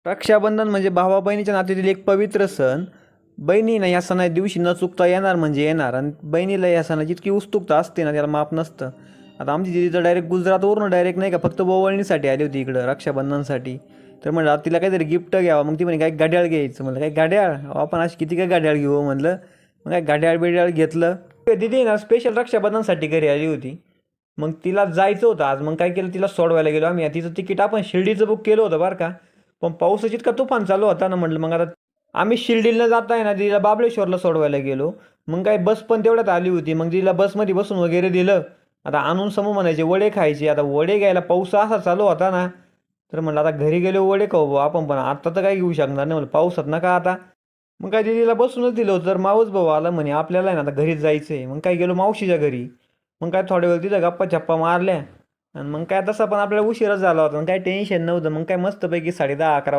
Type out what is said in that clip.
रक्षाबंधन म्हणजे भावा बहिणीच्या नात्यातील एक पवित्र सण. बहिणी ना या सणा दिवशी न चुकता येणार म्हणजे येणार, आणि बहिणीला या सणाची इतकी उत्सुकता असते ना, त्याला माप नसतं. आता आमची दिदी तर डायरेक्ट गुजरातवरून डायरेक्ट नाही का फक्त ओवाळणीसाठी आली होती इकडं रक्षाबंधनासाठी. तर म्हणलं आता तिला काहीतरी गिफ्ट घ्यावं. मग ती म्हणे काय घड्याळ घ्यायचं. म्हणलं काय घड्याळ, अहो आपण अशी किती काय घड्याळ घेऊ म्हणलं. मग काय घड्याळ बिड्याळ घेतलं. दिदी ना स्पेशल रक्षाबंधनसाठी घरी आली होती. मग तिला जायचं होतं आज. मग काय केलं, तिला सोडवायला गेलो आम्ही. तिचं तिकीट आपण शिर्डीचं बुक केलं होतं बरं का. पण पाऊसच इतका तुफान चालू होता ना, म्हटलं मग आता आम्ही शिर्डीला जात आहे ना, तिला बाबळेश्वरला सोडवायला गेलो. मग काय बस पण तेवढ्यात आली होती. मग तिला बसमध्ये बसून वगैरे दिलं. आता आणून समोर म्हणायचे वडे खायचे. आता वडे घ्यायला पाऊस असा चालू होता ना, तर म्हणलं आता घरी गेलो वडे खाऊ भाऊ आपण, पण आता तर काय घेऊ शकणार नाही म्हणलं पावसात नका आता. मग काय दिदीला बसूनच दिलं होतं. तर मावस भाऊ आला म्हणे आपल्याला आहे ना आता घरीच जायचं आहे. मग काय गेलो मावशीच्या घरी. मग काय थोड्या वेळ तिथं गप्पा छप्पा मारल्या. आणि मग काय तसा पण आपल्याला उशीरच झाला होता. मग काय टेन्शन नव्हतं. मग काय मस्तपैकी 10:30-11 वाजता